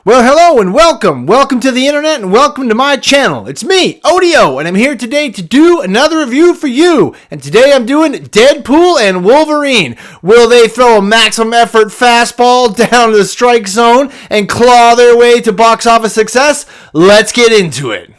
Well, hello and welcome. Welcome to the internet and welcome to my channel. It's me, Odio, and I'm here today to do another review for you. And today I'm doing Deadpool and Wolverine. Will they throw a maximum effort fastball down to the strike zone and claw their way to box office success? Let's get into it.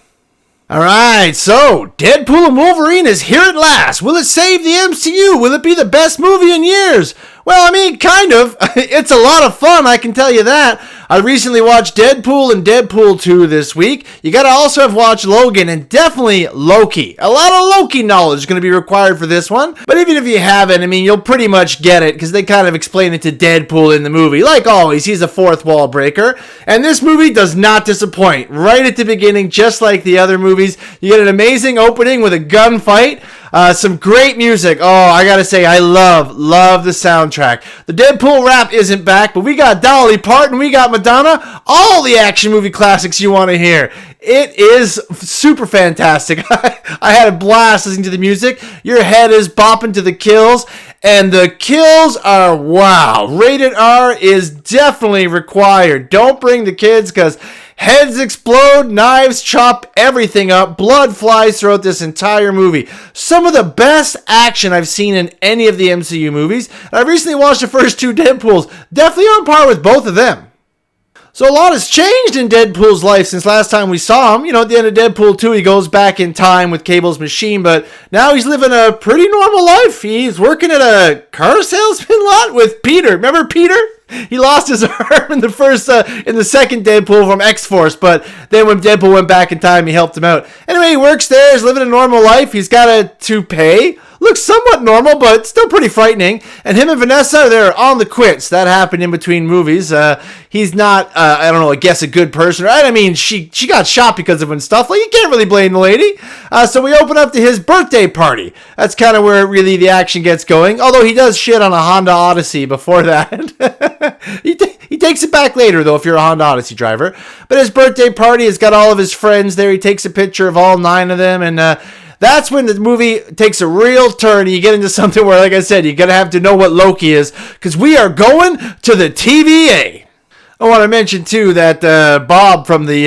Alright, so Deadpool and Wolverine is here at last. Will it save the MCU? Will it be the best movie in years? Well, I mean, kind of. It's a lot of fun, I can tell you that. I recently watched Deadpool and Deadpool 2 this week. You gotta also have watched Logan and definitely Loki. A lot of Loki knowledge is gonna be required for this one. But even if you haven't, I mean, you'll pretty much get it because they kind of explain it to Deadpool in the movie. Like always, he's a fourth wall breaker. And this movie does not disappoint. Right at the beginning, just like the other movies, you get an amazing opening with a gunfight. Some great music. Oh, I gotta say, I love the soundtrack. The Deadpool rap isn't back, but we got Dolly Parton, we got Madonna, all the action movie classics you want to hear. It is super fantastic. I had a blast listening to the music. Your head is bopping to the kills, and the kills are wow. Rated R is definitely required. Don't bring the kids because heads explode, knives chop everything up, blood flies throughout this entire movie. Some of the best action I've seen in any of the MCU movies. And I recently watched the first two Deadpools, definitely on par with both of them. So a lot has changed in Deadpool's life since last time we saw him. You know, at the end of Deadpool 2, he goes back in time with Cable's machine, but now he's living a pretty normal life. He's working at a car salesman lot with Peter. Remember Peter? He lost his arm in the second Deadpool from X-Force, but then when Deadpool went back in time, he helped him out. Anyway, he works there, he's living a normal life. He's got a toupee. Looks somewhat normal, but still pretty frightening. And him and Vanessa, they're on the quits. That happened in between movies. He's not, I don't know, I guess a good person. Right? I mean, she got shot because of it and stuff. Like, you can't really blame the lady. So we open up to his birthday party. That's kind of where really the action gets going. Although he does shit on a Honda Odyssey before that. He takes it back later, though, if you're a Honda Odyssey driver. But his birthday party has got all of his friends there. He takes a picture of all 9 of them, and that's when the movie takes a real turn. You get into something where, like I said, you're going to have to know what Loki is, because we are going to the TVA. I want to mention, too, that Bob from the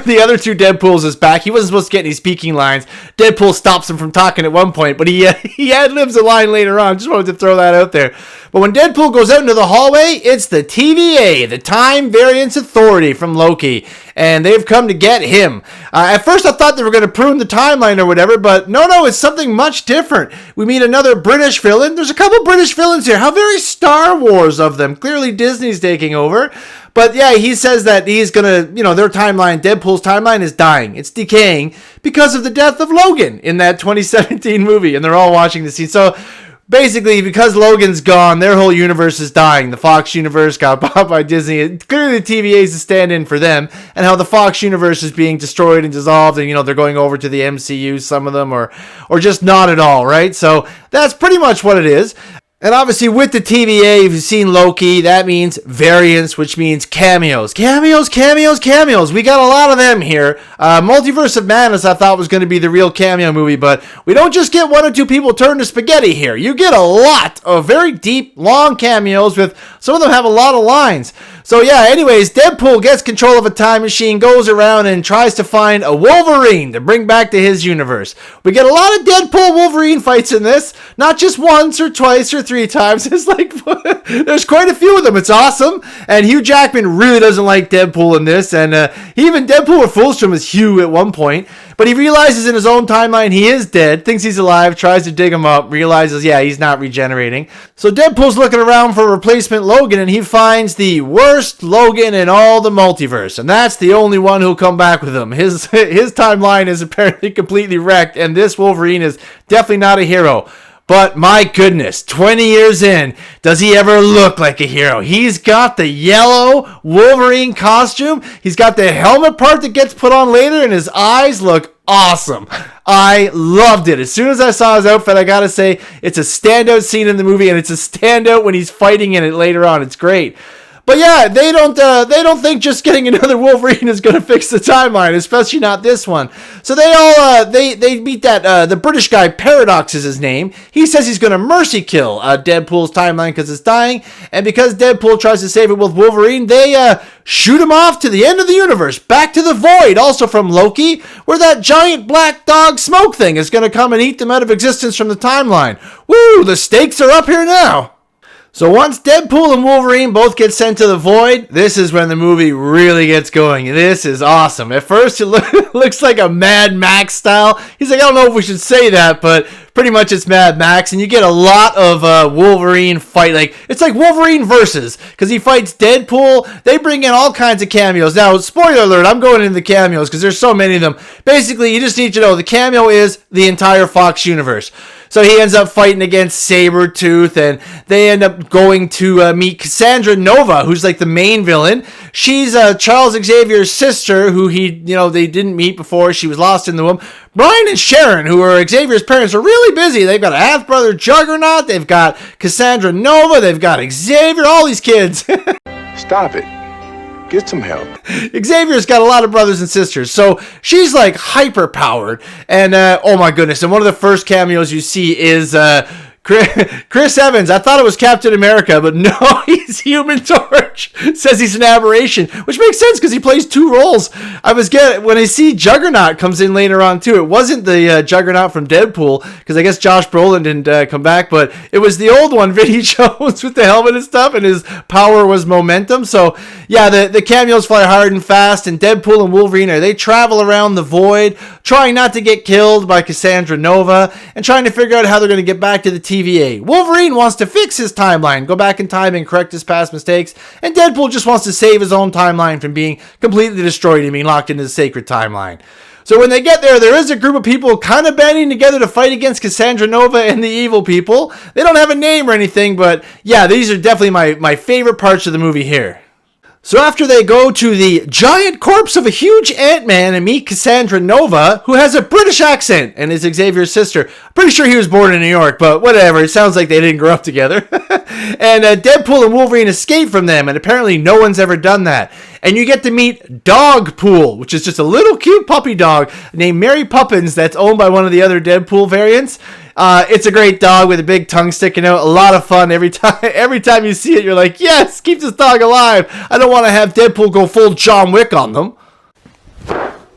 the other two Deadpools is back. He wasn't supposed to get any speaking lines. Deadpool stops him from talking at one point, but he ad-libs a line later on. Just wanted to throw that out there. But when Deadpool goes out into the hallway, it's the TVA, the Time Variance Authority from Loki, and they've come to get him. At first, I thought they were going to prune the timeline or whatever, but no, it's something much different. We meet another British villain. There's a couple British villains here. How very Star Wars of them. Clearly, Disney's taking over. But yeah, he says that he's going to, their timeline, Deadpool's timeline is dying. It's decaying because of the death of Logan in that 2017 movie, and they're all watching the scene. So basically, because Logan's gone, their whole universe is dying. The Fox universe got bought by Disney. Clearly, the TVA is a stand-in for them, and how the Fox universe is being destroyed and dissolved, and, they're going over to the MCU, some of them, or just not at all, right? So that's pretty much what it is. And obviously, with the TVA, if you've seen Loki, that means variants, which means cameos. Cameos. We got a lot of them here. Multiverse of Madness, I thought, was going to be the real cameo movie, but we don't just get one or two people turned to spaghetti here. You get a lot of very deep, long cameos with some of them have a lot of lines. So yeah, anyways, Deadpool gets control of a time machine, goes around and tries to find a Wolverine to bring back to his universe. We get a lot of Deadpool Wolverine fights in this, not just once or twice or 3 times. It's like, there's quite a few of them. It's awesome. And Hugh Jackman really doesn't like Deadpool in this. And even Deadpool refers to him as Hugh at one point. But he realizes in his own timeline he is dead, thinks he's alive, tries to dig him up, realizes, yeah, he's not regenerating. So Deadpool's looking around for a replacement Logan, and he finds the worst Logan in all the multiverse. And that's the only one who'll come back with him. His timeline is apparently completely wrecked, and this Wolverine is definitely not a hero. But my goodness, 20 years in, does he ever look like a hero? He's got the yellow Wolverine costume. He's got the helmet part that gets put on later, and his eyes look awesome. I loved it. As soon as I saw his outfit, I gotta say, it's a standout scene in the movie, and it's a standout when he's fighting in it later on. It's great. But yeah, they don't think just getting another Wolverine is going to fix the timeline, especially not this one. So they all they meet that the British guy Paradox is his name. He says he's going to mercy kill Deadpool's timeline because it's dying, and because Deadpool tries to save it with Wolverine, they shoot him off to the end of the universe, back to the void, also from Loki, where that giant black dog smoke thing is going to come and eat them out of existence from the timeline. Woo! The stakes are up here now. So once Deadpool and Wolverine both get sent to the void, this is when the movie really gets going. This is awesome. At first, it looks like a Mad Max style. He's like, I don't know if we should say that, but pretty much it's Mad Max, and you get a lot of Wolverine fight. Like, it's like Wolverine versus, because he fights Deadpool. They bring in all kinds of cameos. Now, spoiler alert, I'm going into the cameos because there's so many of them. Basically, you just need to know the cameo is the entire Fox universe. So he ends up fighting against Sabretooth, and they end up going to meet Cassandra Nova, who's like the main villain. She's Charles Xavier's sister, who they didn't meet before. She was lost in the womb. Brian and Sharon, who are Xavier's parents, are really busy. They've got a half-brother Juggernaut. They've got Cassandra Nova. They've got Xavier, all these kids. Stop it. Get some help. Xavier's got a lot of brothers and sisters, so she's like hyper powered. And oh my goodness! And one of the first cameos you see is Chris Evans. I thought it was Captain America, but no, he's Human Torch. Says he's an aberration, which makes sense because he plays two roles. When I see Juggernaut comes in later on too. It wasn't the Juggernaut from Deadpool, because I guess Josh Brolin didn't come back, but it was the old one, Vinnie Jones, with the helmet and stuff, and his power was momentum. So yeah, the cameos fly hard and fast, and Deadpool and Wolverine they travel around the void, trying not to get killed by Cassandra Nova, and trying to figure out how they're going to get back to the TVA. Wolverine wants to fix his timeline, go back in time and correct his past mistakes, and Deadpool just wants to save his own timeline from being completely destroyed and being locked into the sacred timeline. So when they get there is a group of people kind of banding together to fight against Cassandra Nova and the evil people. They don't have a name or anything, but yeah, these are definitely my favorite parts of the movie here. So after they go to the giant corpse of a huge Ant-Man and meet Cassandra Nova, who has a British accent and is Xavier's sister. I'm pretty sure he was born in New York, but whatever. It sounds like they didn't grow up together. And Deadpool and Wolverine escape from them, and apparently no one's ever done that. And you get to meet Dogpool, which is just a little cute puppy dog named Mary Poppins that's owned by one of the other Deadpool variants. It's a great dog with a big tongue sticking out. A lot of fun every time you see it. You're like, yes, keep this dog alive. I don't want to have Deadpool go full John Wick on them.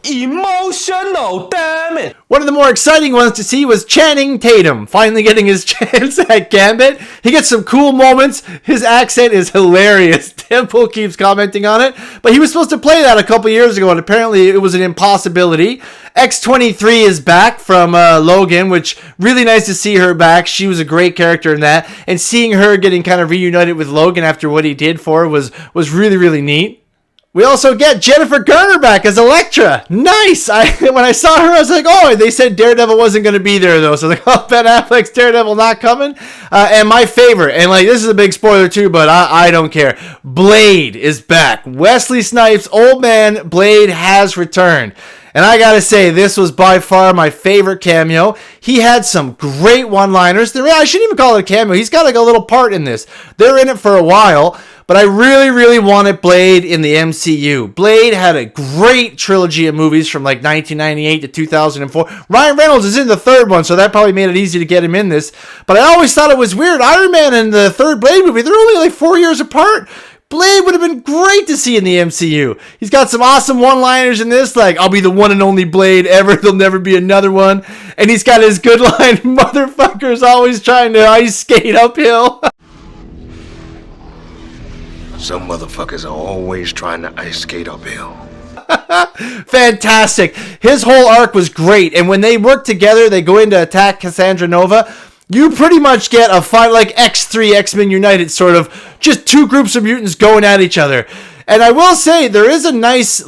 Emotional, damn it! One of the more exciting ones to see was Channing Tatum finally getting his chance at Gambit. He gets some cool moments. His accent is hilarious. Deadpool keeps commenting on it, but he was supposed to play that a couple years ago, and apparently it was an impossibility. X-23 is back from Logan, which really nice to see her back. She was a great character in that, and seeing her getting kind of reunited with Logan after what he did for her was really, really neat. We also get Jennifer Garner back as Elektra. Nice! When I saw her, I was like, oh, they said Daredevil wasn't going to be there, though. So I was like, oh, Ben Affleck's Daredevil not coming? And my favorite, and like this is a big spoiler too, but I don't care. Blade is back. Wesley Snipes' old man Blade has returned. And I gotta say, this was by far my favorite cameo. He had some great one-liners. I shouldn't even call it a cameo. He's got like a little part in this. They're in it for a while. But I really, really wanted Blade in the MCU. Blade had a great trilogy of movies from like 1998 to 2004. Ryan Reynolds is in the third one, so that probably made it easy to get him in this. But I always thought it was weird. Iron Man and the third Blade movie, they're only like 4 years apart. Blade would have been great to see in the MCU. He's got some awesome one-liners in this, like, I'll be the one and only Blade ever, there'll never be another one. And he's got his good line, motherfucker's always trying to ice skate uphill. Some motherfuckers are always trying to ice skate uphill. Fantastic. His whole arc was great. And when they work together, they go in to attack Cassandra Nova. You pretty much get a fight like X3, X-Men United, sort of just two groups of mutants going at each other. And I will say, there is a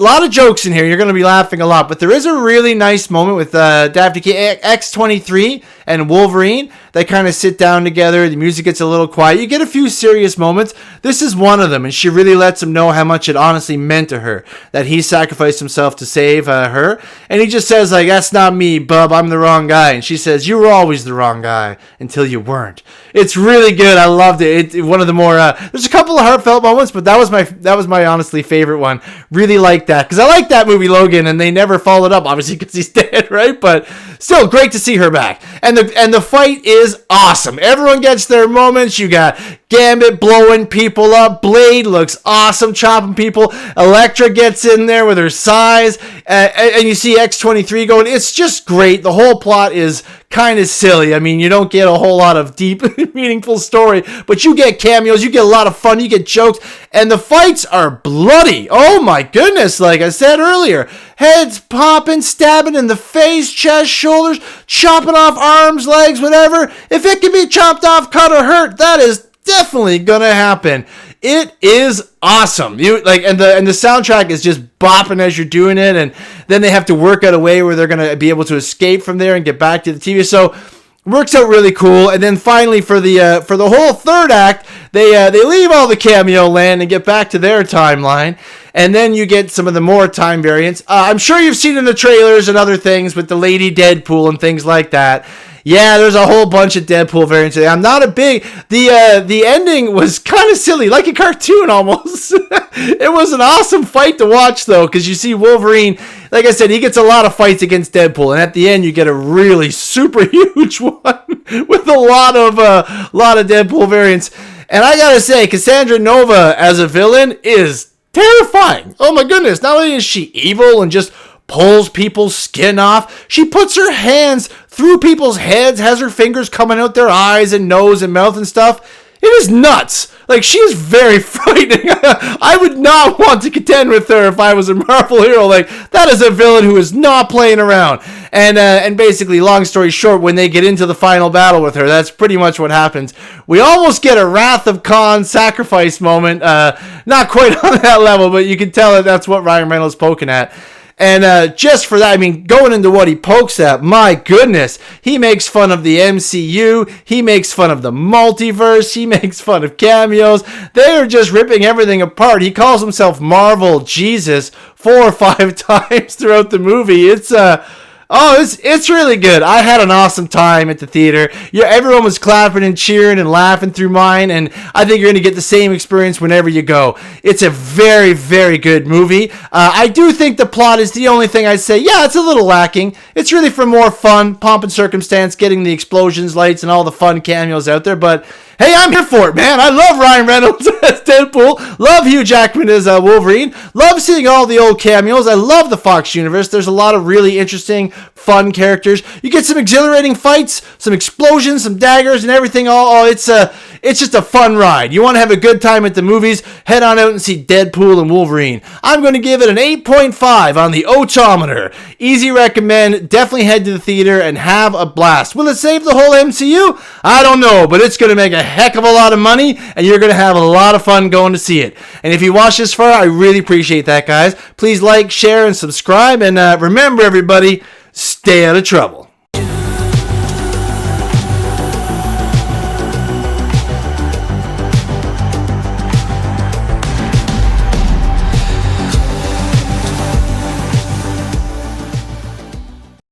lot of jokes in here. You're going to be laughing a lot. But there is a really nice moment with Daphne X-23 and Wolverine. They kind of sit down together. The music gets a little quiet. You get a few serious moments. This is one of them. And she really lets him know how much it honestly meant to her. That he sacrificed himself to save her. And he just says, like, that's not me, bub. I'm the wrong guy. And she says, you were always the wrong guy until you weren't. It's really good. I loved it. One of the more... there's a couple of heartfelt moments, but that was my honestly favorite one. Really like that, because I like that movie Logan, and they never followed up, obviously, because he's dead, right? But still, great to see her back. And the fight is awesome. Everyone gets their moments. You got Gambit blowing people up. Blade looks awesome, chopping people. Elektra gets in there with her size, and you see X-23 going. It's just great. The whole plot is kind of silly. I mean, you don't get a whole lot of deep, meaningful story, but you get cameos, you get a lot of fun, you get jokes, and the fights are bloody. Oh my goodness, like I said earlier. Heads popping, stabbing in the face, chest, shoulders, chopping off arms, legs, whatever. If it can be chopped off, cut, or hurt, that is definitely gonna happen. It is awesome. And the soundtrack is just bopping as you're doing it, and then they have to work out a way where they're gonna be able to escape from there and get back to the TV. So works out really cool. And then finally for the whole third act, they leave all the cameo land and get back to their timeline. And then you get some of the more time variants. I'm sure you've seen in the trailers and other things with the Lady Deadpool and things like that. Yeah, there's a whole bunch of Deadpool variants. I'm not a big... The ending was kind of silly, like a cartoon almost. It was an awesome fight to watch, though, because you see Wolverine, like I said, he gets a lot of fights against Deadpool, and at the end you get a really super huge one with a lot of Deadpool variants. And I gotta say, Cassandra Nova as a villain is terrifying. Oh my goodness, not only is she evil and just pulls people's skin off, she puts her hands through people's heads, has her fingers coming out their eyes and nose and mouth and stuff. It is nuts. Like, she is very frightening. I would not want to contend with her if I was a Marvel hero. Like, that is a villain who is not playing around. And basically, long story short, when they get into the final battle with her, that's pretty much what happens. We almost get a Wrath of Khan sacrifice moment. Not quite on that level, but you can tell that that's what Ryan Reynolds is poking at. And just for that, I mean, going into what he pokes at, my goodness, he makes fun of the MCU, he makes fun of the multiverse, he makes fun of cameos. They are just ripping everything apart. He calls himself Marvel Jesus 4 or 5 times throughout the movie. It's really good. I had an awesome time at the theater. Yeah, everyone was clapping and cheering and laughing through mine, and I think you're going to get the same experience whenever you go. It's a very, very good movie. I do think the plot is the only thing I'd say, yeah, it's a little lacking. It's really for more fun, pomp and circumstance, getting the explosions, lights, and all the fun cameos out there, but hey, I'm here for it, man. I love Ryan Reynolds as Deadpool. Love Hugh Jackman as Wolverine. Love seeing all the old cameos. I love the Fox universe. There's a lot of really interesting, fun characters. You get some exhilarating fights, some explosions, some daggers, and everything. It's just a fun ride. You want to have a good time at the movies? Head on out and see Deadpool and Wolverine. I'm going to give it an 8.5 on the otometer. Easy recommend. Definitely head to the theater and have a blast. Will it save the whole MCU? I don't know, but it's going to make a heck of a lot of money, and you're going to have a lot of fun going to see it. And if you watch this far, I really appreciate that, guys. Please like, share, and subscribe. And remember, everybody, stay out of trouble.